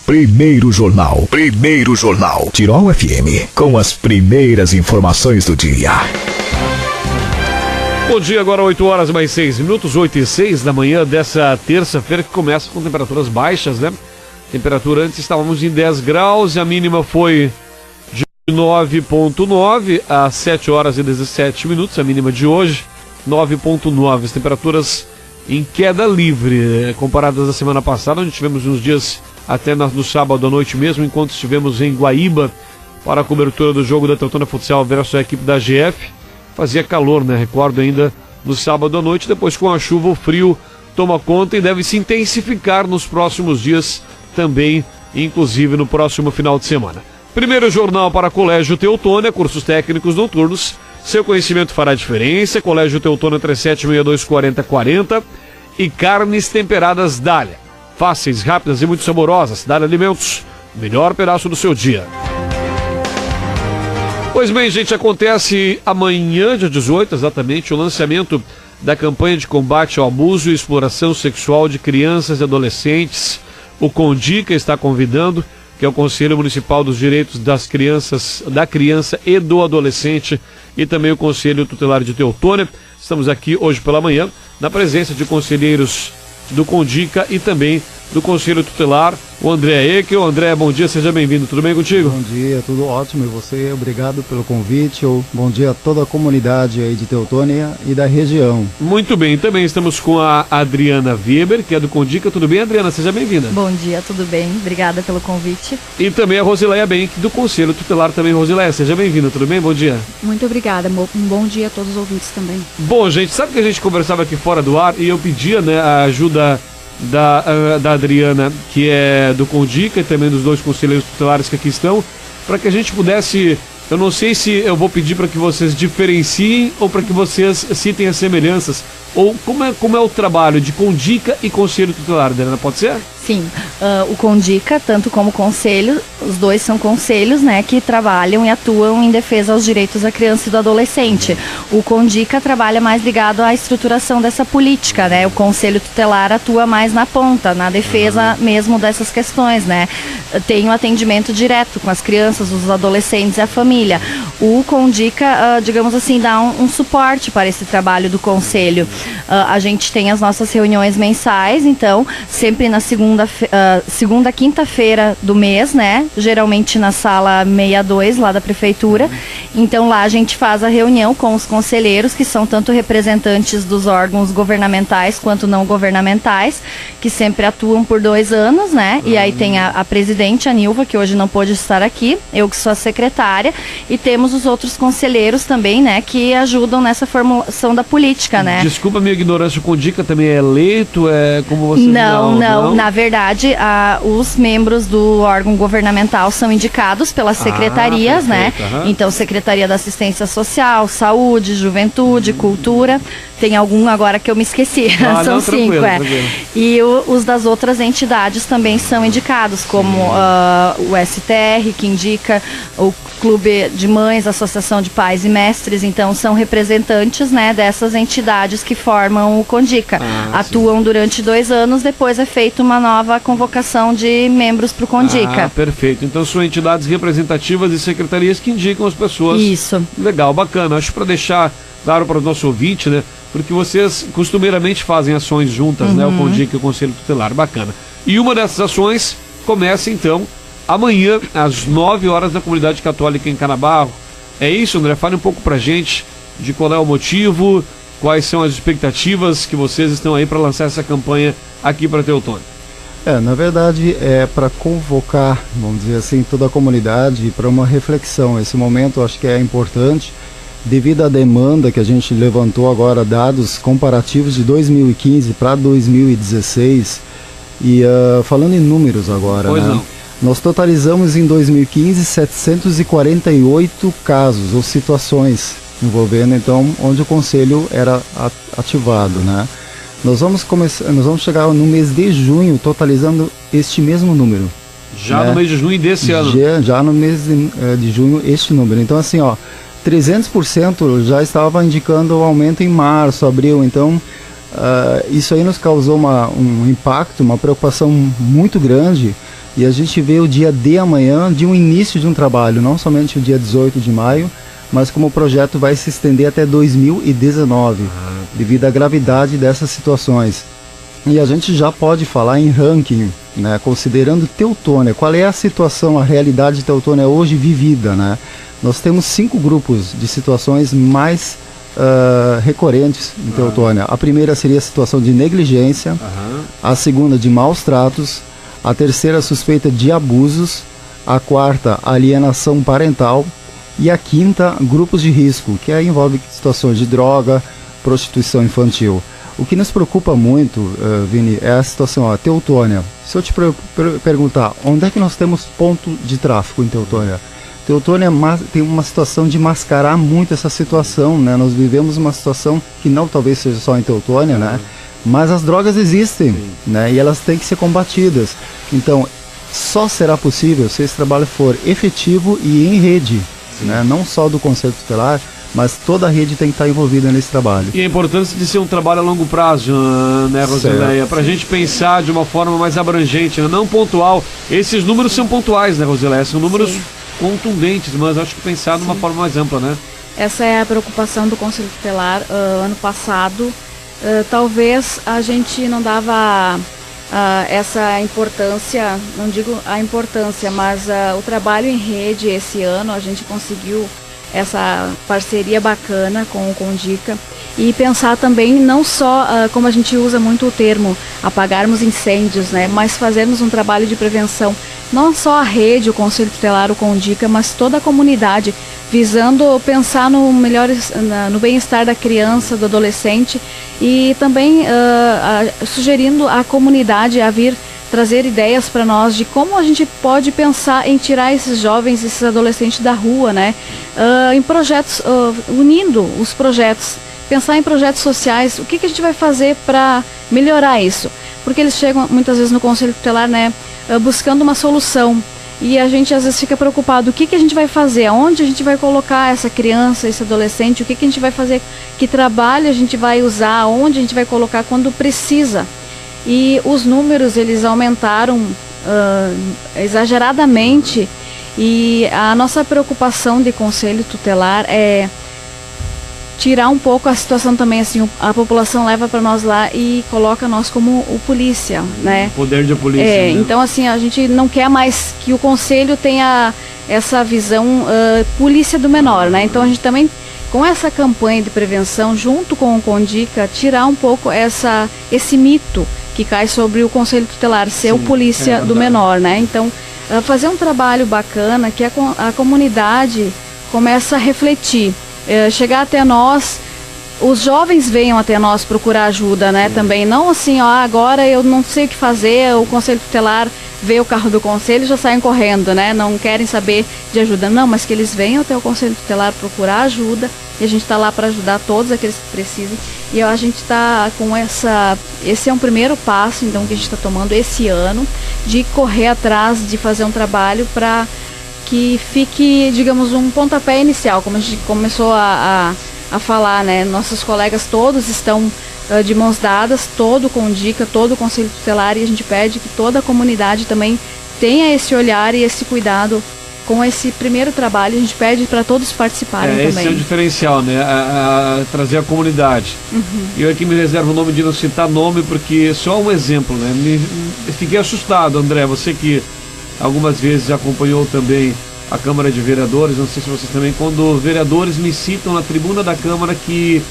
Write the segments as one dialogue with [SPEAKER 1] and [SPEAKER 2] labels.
[SPEAKER 1] Primeiro Jornal. Tirol FM, com as primeiras informações do dia.
[SPEAKER 2] Bom dia, agora 8h mais 6 minutos, 8h06 da manhã dessa terça-feira, que começa com temperaturas baixas, né? Temperatura antes estávamos em 10 graus e a mínima foi de 9,9 às 7h17, a mínima de hoje, 9,9. As temperaturas em queda livre, comparadas à semana passada, onde tivemos uns dias até no sábado à noite mesmo, enquanto estivemos em Guaíba para a cobertura do jogo da Teutônia Futsal versus a equipe da GF. Fazia calor, né? Recordo ainda no sábado à noite, depois com a chuva o frio toma conta e deve se intensificar nos próximos dias também, inclusive no próximo final de semana. Primeiro jornal para Colégio Teutônia, cursos técnicos noturnos. Seu conhecimento fará diferença. Colégio Teutônia 37624040 e carnes temperadas Dália. Fáceis, rápidas e muito saborosas. Dália Alimentos, melhor pedaço do seu dia. Pois bem, gente, acontece amanhã, dia 18, exatamente, o lançamento da campanha de combate ao abuso e exploração sexual de crianças e adolescentes. O CONDICA está convidando, que é o Conselho Municipal dos Direitos das Crianças, da Criança e do Adolescente, e também o Conselho Tutelar de Teutônia. Estamos aqui hoje pela manhã, na presença de conselheiros do CONDICA e também do Conselho Tutelar, o André Ekel. André, bom dia, seja bem-vindo, tudo bem contigo?
[SPEAKER 3] Bom dia, tudo ótimo, e você? Obrigado pelo convite. Bom dia a toda a comunidade aí de Teutônia e da região.
[SPEAKER 2] Muito bem, também estamos com a Adriana Weber, que é do CONDICA. Tudo bem, Adriana? Seja bem-vinda.
[SPEAKER 4] Bom dia, tudo bem? Obrigada pelo convite.
[SPEAKER 2] E também a Rosileia Benck, do Conselho Tutelar também. Rosileia, seja bem-vinda, tudo bem? Bom dia.
[SPEAKER 5] Muito obrigada, um bom dia a todos os ouvintes também.
[SPEAKER 2] Bom, gente, sabe que a gente conversava aqui fora do ar e eu pedia, né, a ajuda da Adriana, que é do CONDICA, e também dos dois conselheiros tutelares que aqui estão, para que a gente pudesse, eu não sei se eu vou pedir para que vocês diferenciem ou para que vocês citem as semelhanças, ou como é o trabalho de CONDICA e Conselho Tutelar, Adriana, pode ser?
[SPEAKER 4] Sim, o CONDICA, tanto como conselho, os dois são conselhos, né, que trabalham e atuam em defesa aos direitos da criança e do adolescente. O CONDICA trabalha mais ligado à estruturação dessa política, né, o Conselho Tutelar atua mais na ponta, na defesa mesmo dessas questões, né. Tem um atendimento direto com as crianças, os adolescentes e a família. O CONDICA, digamos assim, dá um suporte para esse trabalho do conselho. A gente tem as nossas reuniões mensais, então, sempre na segunda quinta-feira do mês, né? Geralmente na sala 62 lá da prefeitura. Então lá a gente faz a reunião com os conselheiros, que são tanto representantes dos órgãos governamentais quanto não governamentais, que sempre atuam por 2 anos, né? E aí tem a presidente, a Nilva, que hoje não pôde estar aqui, eu que sou a secretária, e temos os outros conselheiros também, né? Que ajudam nessa formulação da política, né?
[SPEAKER 2] Desculpa a minha ignorância, o CONDICA também é eleito? É como você
[SPEAKER 4] Não. Na verdade, os membros do órgão governamental são indicados pelas secretarias, né? Então, Secretaria da Assistência Social, Saúde, Juventude, Cultura. Tem algum agora que eu me esqueci. São 5, tranquilo. E os das outras entidades também são indicados, como o STR, que indica o Clube de Mães, Associação de Pais e Mestres. Então, são representantes, né, dessas entidades que formam o CONDICA. Atuam durante 2 anos, depois é feita uma nova convocação de membros para o CONDICA.
[SPEAKER 2] Perfeito. Então, são entidades representativas e secretarias que indicam as pessoas.
[SPEAKER 4] Isso.
[SPEAKER 2] Legal, bacana. Acho para deixar claro para o nosso ouvinte, né? Porque vocês costumeiramente fazem ações juntas, né? O CONDICA e o Conselho Tutelar. Bacana. E uma dessas ações começa, então, amanhã, às 9 horas, na Comunidade Católica em Canabarro. É isso, André? Fale um pouco pra gente de qual é o motivo, quais são as expectativas que vocês estão aí para lançar essa campanha aqui para Teutônia.
[SPEAKER 3] Na verdade, é para convocar, vamos dizer assim, toda a comunidade para uma reflexão. Esse momento eu acho que é importante, devido à demanda que a gente levantou agora, dados comparativos de 2015 para 2016, e falando em números agora,
[SPEAKER 2] pois
[SPEAKER 3] né?
[SPEAKER 2] Não.
[SPEAKER 3] Nós totalizamos em 2015 748 casos ou situações envolvendo, então, onde o conselho era ativado, né? Nós vamos chegar no mês de junho totalizando este mesmo número.
[SPEAKER 2] Já, né? No mês de junho desse ano.
[SPEAKER 3] Já no mês de junho, este número. Então, assim, 300% já estava indicando o aumento em março, abril. Então, isso aí nos causou um impacto, uma preocupação muito grande, E a gente vê o dia D amanhã de um início de um trabalho, não somente o dia 18 de maio, mas como o projeto vai se estender até 2019, devido à gravidade dessas situações. E a gente já pode falar em ranking, né, considerando Teutônia. Qual é a situação, a realidade de Teutônia hoje vivida, né? Nós temos 5 grupos de situações mais recorrentes em Teutônia. A primeira seria a situação de negligência, a segunda de maus tratos, a terceira suspeita de abusos, a quarta alienação parental e a quinta grupos de risco, que aí envolve situações de droga, prostituição infantil. O que nos preocupa muito, Vini, é a situação, Teutônia. Se eu te perguntar, onde é que nós temos ponto de tráfico em Teutônia? Teutônia tem uma situação de mascarar muito essa situação, né? Nós vivemos uma situação que não talvez seja só em Teutônia, né? Mas as drogas existem, né? E elas têm que ser combatidas. Então, só será possível se esse trabalho for efetivo e em rede, né? Não só do Conselho Tutelar, mas toda a rede tem que estar envolvida nesse trabalho.
[SPEAKER 2] E a importância de ser um trabalho a longo prazo, né, Rosileia? Para a gente pensar de uma forma mais abrangente, né? Não pontual. Esses números são pontuais, né, Rosileia? São números contundentes, mas acho que pensar de uma forma mais ampla, né?
[SPEAKER 5] Essa é a preocupação do Conselho Tutelar. Ano passado, talvez a gente não dava essa importância, não digo a importância, mas o trabalho em rede esse ano, a gente conseguiu essa parceria bacana com o Condica e pensar também não só, como a gente usa muito o termo, apagarmos incêndios, né, mas fazermos um trabalho de prevenção, não só a rede, o Conselho Tutelar, o Condica, mas toda a comunidade, visando pensar no bem-estar da criança, do adolescente e também sugerindo à comunidade a vir trazer ideias para nós de como a gente pode pensar em tirar esses jovens, esses adolescentes da rua, né? Em projetos, unindo os projetos, pensar em projetos sociais, o que a gente vai fazer para melhorar isso? Porque eles chegam muitas vezes no Conselho Tutelar, né, buscando uma solução. E a gente às vezes fica preocupado, o que a gente vai fazer, aonde a gente vai colocar essa criança, esse adolescente, o que a gente vai fazer, que trabalho a gente vai usar, onde a gente vai colocar quando precisa. E os números, eles aumentaram exageradamente e a nossa preocupação de Conselho Tutelar é tirar um pouco a situação também, assim, a população leva para nós lá e coloca nós como o polícia, né?
[SPEAKER 2] Poder de polícia, né?
[SPEAKER 5] Então, assim, a gente não quer mais que o Conselho tenha essa visão polícia do menor, né? Então, a gente também, com essa campanha de prevenção, junto com o Condica, tirar um pouco esse mito que cai sobre o Conselho Tutelar, ser o polícia do menor, né? Então, fazer um trabalho bacana que a comunidade começa a refletir, chegar até nós, os jovens venham até nós procurar ajuda, né? Também, não assim, agora eu não sei o que fazer, o Conselho Tutelar vê o carro do Conselho e já saem correndo, né? Não querem saber de ajuda, não, mas que eles venham até o Conselho Tutelar procurar ajuda e a gente está lá para ajudar todos aqueles que precisem. E a gente está com esse é um primeiro passo, então, que a gente está tomando esse ano, de correr atrás, de fazer um trabalho para que fique, digamos, um pontapé inicial, como a gente começou a falar, né? Nossos colegas todos estão de mãos dadas, todo o Condica, todo o Conselho Tutelar, e a gente pede que toda a comunidade também tenha esse olhar e esse cuidado com esse primeiro trabalho. A gente pede para todos participarem também.
[SPEAKER 2] Esse é o diferencial, né? Trazer a comunidade. E eu aqui me reservo o nome de não citar nome, porque só um exemplo, né? Fiquei assustado, André, você que algumas vezes acompanhou também a Câmara de Vereadores, não sei se vocês também, quando vereadores me citam na tribuna da Câmara que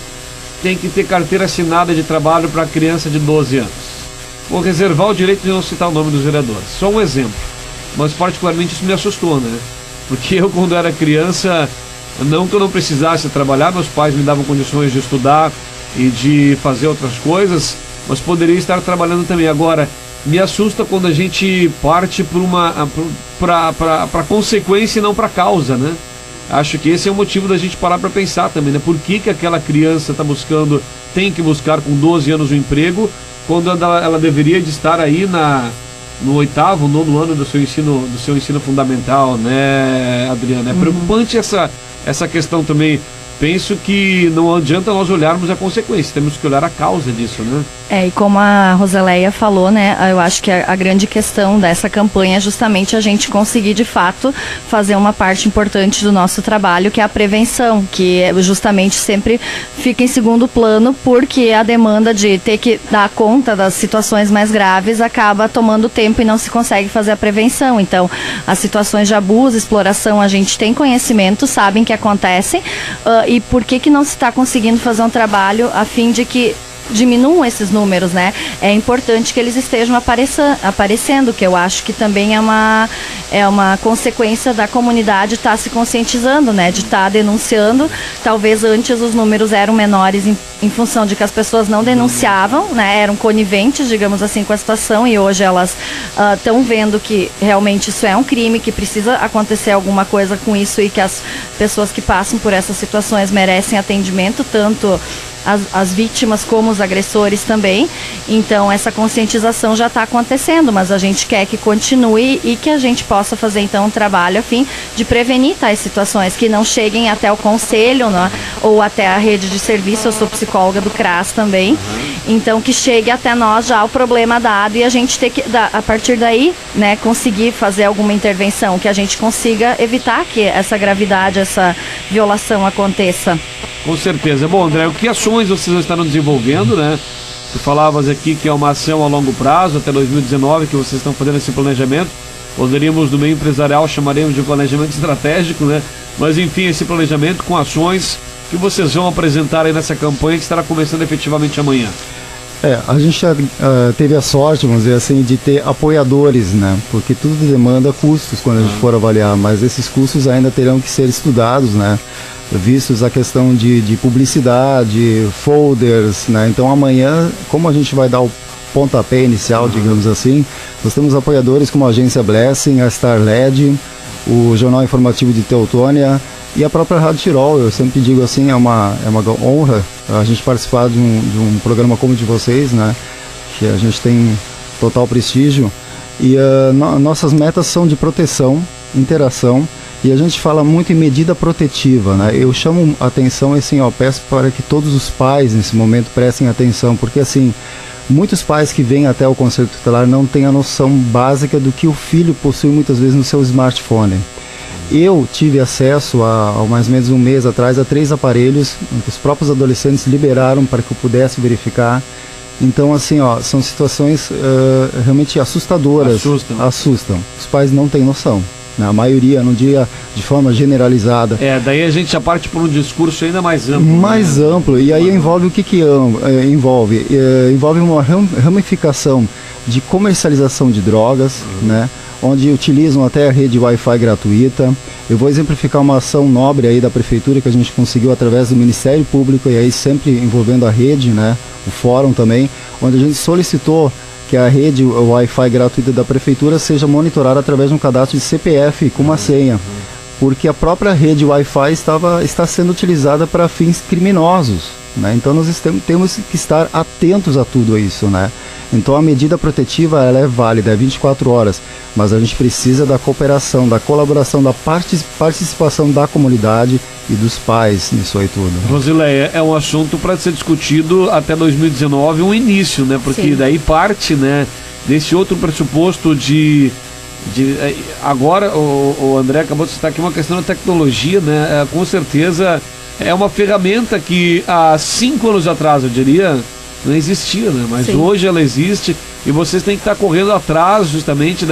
[SPEAKER 2] tem que ter carteira assinada de trabalho para criança de 12 anos. Vou reservar o direito de não citar o nome dos vereadores. Só um exemplo. Mas particularmente isso me assustou, né? Porque eu, quando era criança, não que eu não precisasse trabalhar, meus pais me davam condições de estudar e de fazer outras coisas, mas poderia estar trabalhando também. Agora, me assusta quando a gente parte para consequência e não para causa, né? Acho que esse é o motivo da gente parar para pensar também, né? Por que aquela criança tem que buscar com 12 anos um emprego, quando ela deveria de estar aí no 8º, 9º ano do seu ensino fundamental, né, Adriana? É preocupante essa questão também penso que não adianta nós olharmos a consequência, temos que olhar a causa disso, né?
[SPEAKER 4] E como a Roseleia falou, né, eu acho que a grande questão dessa campanha é justamente a gente conseguir, de fato, fazer uma parte importante do nosso trabalho, que é a prevenção, que justamente sempre fica em segundo plano, porque a demanda de ter que dar conta das situações mais graves acaba tomando tempo e não se consegue fazer a prevenção. Então, as situações de abuso, exploração, a gente tem conhecimento, sabem que acontecem, e por que não se está conseguindo fazer um trabalho a fim de que diminuam esses números, né? É importante que eles estejam aparecendo, que eu acho que também é uma consequência da comunidade estar se conscientizando, né? De estar denunciando. Talvez antes os números eram menores em função de que as pessoas não denunciavam, né? Eram coniventes, digamos assim, com a situação, e hoje elas estão vendo que realmente isso é um crime, que precisa acontecer alguma coisa com isso e que as pessoas que passam por essas situações merecem atendimento, tanto as vítimas como os agressores também. Então essa conscientização já está acontecendo, mas a gente quer que continue e que a gente possa fazer então um trabalho a fim de prevenir tais situações, que não cheguem até o conselho, né, ou até a rede de serviço. Eu sou psicóloga do CRAS também, então que chegue até nós já o problema dado e a gente ter que, a partir daí, né, conseguir fazer alguma intervenção, que a gente consiga evitar que essa gravidade, essa violação aconteça.
[SPEAKER 2] Com certeza. Bom, André, que ações vocês estarão desenvolvendo, né? Tu falavas aqui que é uma ação a longo prazo, até 2019, que vocês estão fazendo esse planejamento. Poderíamos, no meio empresarial, chamaremos de planejamento estratégico, né? Mas, enfim, esse planejamento com ações que vocês vão apresentar aí nessa campanha que estará começando efetivamente amanhã.
[SPEAKER 3] A gente já teve a sorte, vamos dizer assim, de ter apoiadores, né? Porque tudo demanda custos quando a gente for avaliar, mas esses custos ainda terão que ser estudados, né? Vistos a questão de publicidade, folders, né? Então amanhã, como a gente vai dar o pontapé inicial, digamos assim, nós temos apoiadores como a Agência Blessing, a Star LED, o Jornal Informativo de Teutônia e a própria Rádio Tirol. Eu sempre digo assim, é uma honra a gente participar de um programa como o de vocês, né? Que a gente tem total prestígio. E nossas metas são de proteção, interação, e a gente fala muito em medida protetiva, né? Eu chamo a atenção, assim, peço para que todos os pais nesse momento prestem atenção, porque assim, muitos pais que vêm até o Conselho Tutelar não têm a noção básica do que o filho possui muitas vezes no seu smartphone. Eu tive acesso há mais ou menos um mês atrás a 3 aparelhos que os próprios adolescentes liberaram para que eu pudesse verificar. Então, assim, são situações realmente assustadoras. Assustam. Os pais não têm noção. A maioria, não diria de forma generalizada.
[SPEAKER 2] Daí a gente já parte por um discurso ainda mais amplo.
[SPEAKER 3] Mais amplo, e aí envolve o que envolve? Envolve uma ramificação de comercialização de drogas, né? Onde utilizam até a rede Wi-Fi gratuita. Eu vou exemplificar uma ação nobre aí da Prefeitura que a gente conseguiu através do Ministério Público, e aí sempre envolvendo a rede, né? O fórum também, onde a gente solicitou que a rede Wi-Fi gratuita da Prefeitura seja monitorada através de um cadastro de CPF com uma senha, porque a própria rede Wi-Fi está sendo utilizada para fins criminosos, né? Então nós temos que estar atentos a tudo isso, né? Então a medida protetiva, ela é válida, é 24 horas, mas a gente precisa da cooperação, da colaboração, da participação da comunidade e dos pais nisso aí tudo.
[SPEAKER 2] Rosileia, é um assunto para ser discutido até 2019, um início, né? Porque sim, daí parte, né, desse outro pressuposto de agora o André acabou de citar aqui uma questão da tecnologia, né? Com certeza é uma ferramenta que há 5 anos atrás, eu diria, não existia, né? Mas sim, hoje ela existe e vocês têm que estar correndo atrás justamente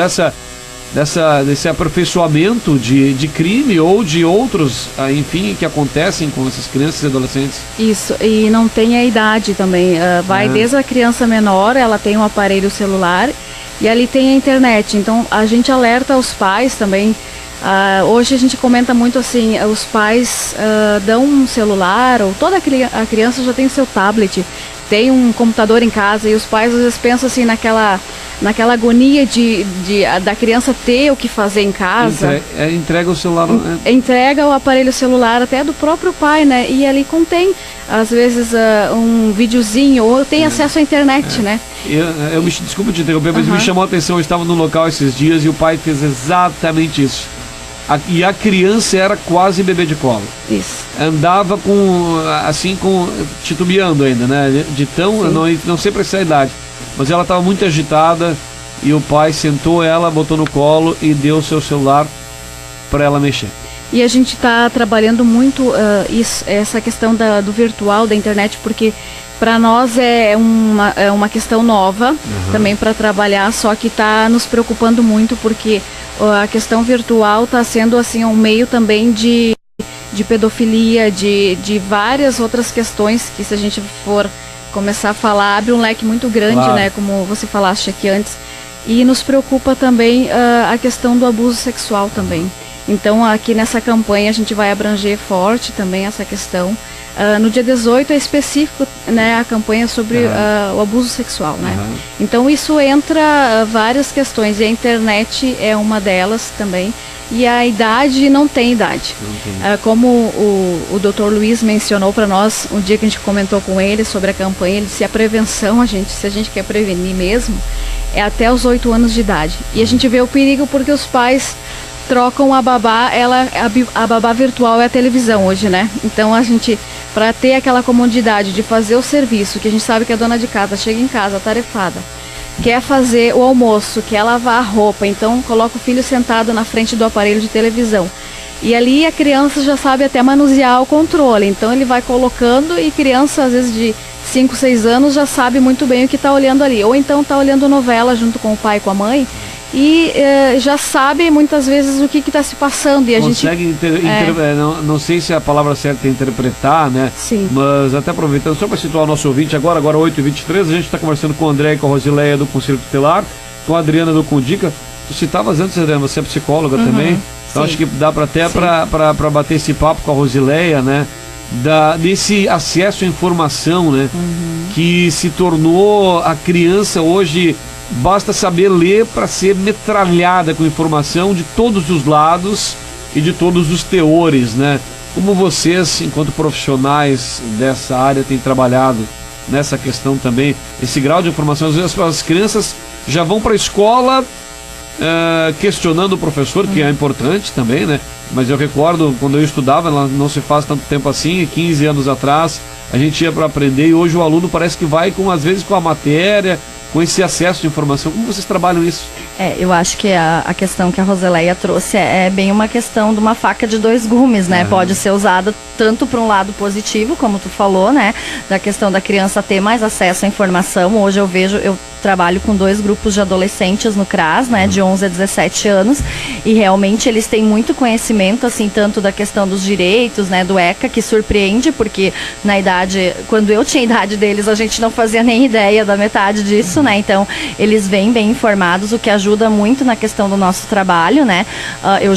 [SPEAKER 2] desse aperfeiçoamento de crime ou de outros, enfim, que acontecem com essas crianças e adolescentes.
[SPEAKER 5] Isso, e não tem a idade também, vai desde a criança menor, ela tem um aparelho celular e ali tem a internet, então a gente alerta os pais também. Hoje a gente comenta muito assim, os pais dão um celular, ou toda a criança já tem seu tablet, tem um computador em casa, e os pais às vezes pensam assim naquela agonia da criança ter o que fazer em casa.
[SPEAKER 2] Entrega o celular.
[SPEAKER 5] Entrega o aparelho celular até do próprio pai, né? E ali contém, às vezes, um videozinho, ou tem acesso à internet, né?
[SPEAKER 2] Desculpa te interromper, mas me chamou a atenção, eu estava no local esses dias e o pai fez exatamente isso. E a criança era quase bebê de colo.
[SPEAKER 5] Isso.
[SPEAKER 2] Andava titubeando ainda, né? De tão, não sei precisar a idade, mas ela estava muito agitada e o pai sentou ela, botou no colo e deu o seu celular para ela mexer.
[SPEAKER 5] E a gente está trabalhando muito essa questão do virtual, da internet, porque para nós é uma questão nova também para trabalhar, só que está nos preocupando muito porque a questão virtual está sendo assim um meio também de pedofilia, de várias outras questões que, se a gente for começar a falar, abre um leque muito grande, claro, né, como você falaste aqui antes. E nos preocupa também a questão do abuso sexual também. Então aqui nessa campanha a gente vai abranger forte também essa questão. No dia 18 é específico, né, a campanha sobre o abuso sexual, né? Então isso entra várias questões e a internet é uma delas também. E a idade não tem idade. Como o Dr. Luiz mencionou para nós, um dia que a gente comentou com ele sobre a campanha, ele disse: a prevenção, se a gente quer prevenir mesmo, é até os 8 anos de idade. E a gente vê o perigo porque os pais trocam a babá, a babá virtual é a televisão hoje, né? Então a gente, para ter aquela comodidade de fazer o serviço, que a gente sabe que a dona de casa chega em casa atarefada, quer fazer o almoço, quer lavar a roupa, então coloca o filho sentado na frente do aparelho de televisão. E ali a criança já sabe até manusear o controle, então ele vai colocando e criança, às vezes de 5, 6 anos, já sabe muito bem o que está olhando ali. Ou então está olhando novela junto com o pai e com a mãe, e já sabe muitas vezes o que está se passando. E a
[SPEAKER 2] consegue
[SPEAKER 5] gente
[SPEAKER 2] não sei se a palavra certa é interpretar, né?
[SPEAKER 5] Sim.
[SPEAKER 2] Mas até aproveitando, só para situar o nosso ouvinte agora 8h23, a gente está conversando com o André e com a Rosileia do Conselho Tutelar, com a Adriana do Condica. Tu citavas antes, Adriana, você é psicóloga também, então acho que dá para bater esse papo com a Rosileia, né? Desse acesso à informação, né? Que se tornou a criança hoje. Basta saber ler para ser metralhada com informação de todos os lados e de todos os teores, né? Como vocês, enquanto profissionais dessa área, têm trabalhado nessa questão também, esse grau de informação. Às vezes as crianças já vão para a escola questionando o professor, que é importante também, né? Mas eu recordo, quando eu estudava, não se faz tanto tempo assim, 15 anos atrás, a gente ia para aprender e hoje o aluno parece que vai, às vezes, com a matéria, com esse acesso de informação. Como vocês trabalham isso?
[SPEAKER 4] Eu acho que a questão que a Rosileia trouxe é bem uma questão de uma faca de 2 gumes, né? Pode ser usada tanto para um lado positivo, como tu falou, né? Da questão da criança ter mais acesso à informação. Hoje eu trabalho com 2 grupos de adolescentes no CRAS, né? De 11 a 17 anos. E realmente eles têm muito conhecimento, assim, tanto da questão dos direitos, né? Do ECA, que surpreende, porque na idade, quando eu tinha a idade deles, a gente não fazia nem ideia da metade disso, né? Então, eles vêm bem informados, o que ajuda muito na questão do nosso trabalho, né? Eu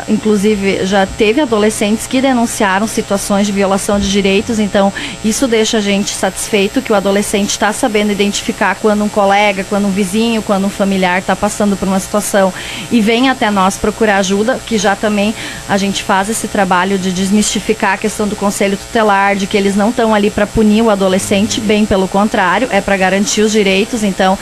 [SPEAKER 4] inclusive, já teve adolescentes que denunciaram situações de violação de direitos, então isso deixa a gente satisfeito que o adolescente está sabendo identificar quando um colega, quando um vizinho, quando um familiar está passando por uma situação e vem até nós procurar ajuda, que já também a gente faz esse trabalho de desmistificar a questão do conselho tutelar, de que eles não estão ali para punir o adolescente, bem pelo contrário, é para garantir os direitos. Então,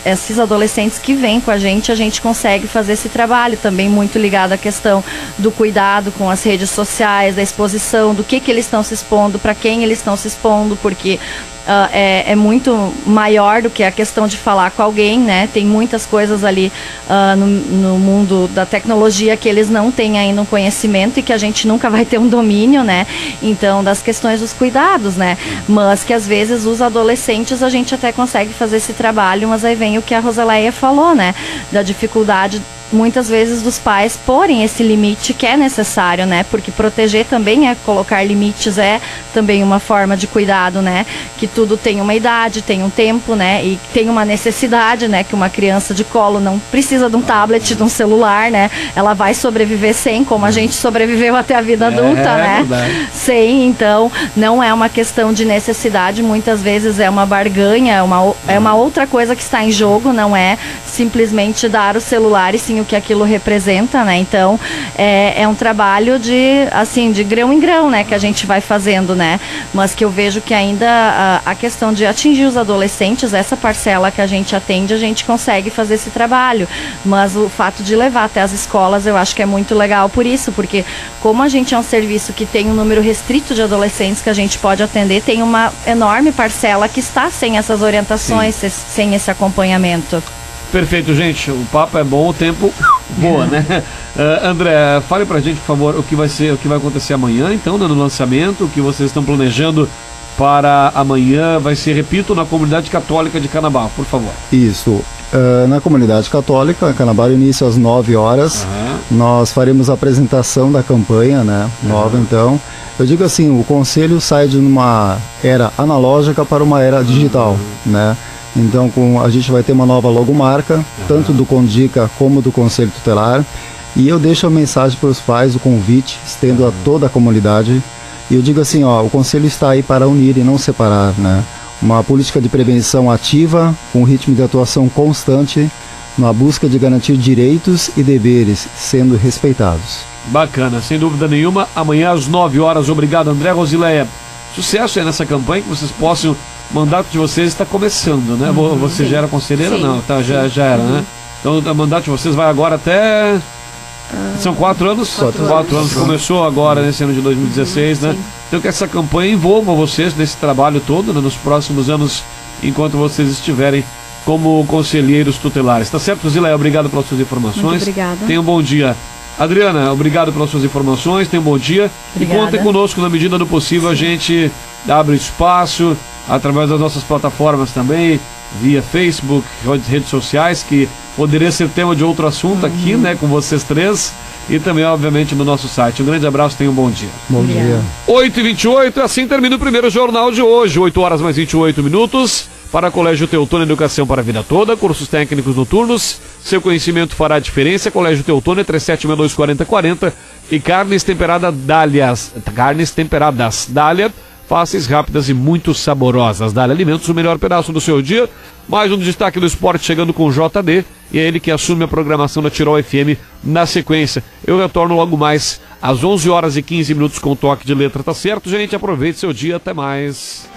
[SPEAKER 4] esses adolescentes que vêm com a gente consegue fazer esse trabalho também muito ligado à questão do cuidado com as redes sociais, da exposição, do que eles estão se expondo, para quem eles estão se expondo, porque é muito maior do que a questão de falar com alguém, né? Tem muitas coisas ali no mundo da tecnologia que eles não têm ainda um conhecimento e que a gente nunca vai ter um domínio, né? Então, das questões dos cuidados, né? Mas que às vezes os adolescentes a gente até consegue fazer esse trabalho, mas aí vem o que a Rosileia falou, né? Da dificuldade muitas vezes dos pais porem esse limite que é necessário, né? Porque proteger também colocar limites, é também uma forma de cuidado, né? Que tudo tem uma idade, tem um tempo, né? E tem uma necessidade, né? Que uma criança de colo não precisa de um tablet, de um celular, né? Ela vai sobreviver sem, como a gente sobreviveu até a vida adulta, né?
[SPEAKER 2] Verdade.
[SPEAKER 4] Sem, então, não é uma questão de necessidade, muitas vezes é uma barganha, é uma outra coisa que está em jogo, não é simplesmente dar o celular e sim o que aquilo representa, né? Então, é um trabalho de grão em grão, né? Que a gente vai fazendo, né? Mas que eu vejo que ainda a questão de atingir os adolescentes, essa parcela que a gente atende, a gente consegue fazer esse trabalho. Mas o fato de levar até as escolas, eu acho que é muito legal por isso, porque como a gente é um serviço que tem um número restrito de adolescentes que a gente pode atender, tem uma enorme parcela que está sem essas orientações, sem esse acompanhamento.
[SPEAKER 2] Perfeito, gente. O papo é bom, o tempo voa, né? André, fale pra gente, por favor, o que vai acontecer amanhã, então, né, no lançamento, o que vocês estão planejando para amanhã. Vai ser, repito, na Comunidade Católica de Canabal, por favor.
[SPEAKER 3] Isso. Na Comunidade Católica, Canabal, início às 9 horas. Nós faremos a apresentação da campanha, né? Nova, então. Eu digo assim, o Conselho sai de uma era analógica para uma era digital, né? Então, a gente vai ter uma nova logomarca, tanto do Condica como do Conselho Tutelar. E eu deixo a mensagem para os pais, o convite, estendo a toda a comunidade. E eu digo assim, o Conselho está aí para unir e não separar, né? Uma política de prevenção ativa, com um ritmo de atuação constante, na busca de garantir direitos e deveres sendo respeitados.
[SPEAKER 2] Bacana, sem dúvida nenhuma. Amanhã às 9 horas. Obrigado, André. Rosileia, sucesso aí nessa campanha, que vocês possam... O mandato de vocês está começando, né? Você já era conselheira? Sim. Não, tá, já era, né? Então o mandato de vocês vai agora até... São 4 anos? 4 anos. Começou agora nesse ano de 2016, né? Então que essa campanha envolva vocês nesse trabalho todo, né? Nos próximos anos, enquanto vocês estiverem como conselheiros tutelares. Tá certo, Rosileia? Obrigado pelas suas informações.
[SPEAKER 5] Muito obrigada.
[SPEAKER 2] Tenha um bom dia. Adriana, obrigado pelas suas informações. Tenha um bom dia.
[SPEAKER 4] Obrigada.
[SPEAKER 2] E contem conosco, na medida do possível. A gente abre espaço através das nossas plataformas também, via Facebook, redes sociais, que poderia ser tema de outro assunto aqui, né, com vocês três, e também, obviamente, no nosso site. Um grande abraço, tenha um bom dia.
[SPEAKER 3] Bom dia.
[SPEAKER 2] 8h28, assim termina o primeiro jornal de hoje, 8 horas mais 28 minutos, para Colégio Teutônia Educação para a Vida Toda, cursos técnicos noturnos, seu conhecimento fará a diferença. Colégio Teutônia, 3762-4040, e carnes temperadas Dália, fáceis, rápidas e muito saborosas. Dália Alimentos, o melhor pedaço do seu dia. Mais um destaque do esporte chegando com o JD, e é ele que assume a programação da Tirol FM na sequência. Eu retorno logo mais às 11 horas e 15 minutos com o toque de letra, tá certo, gente? Aproveite seu dia, até mais.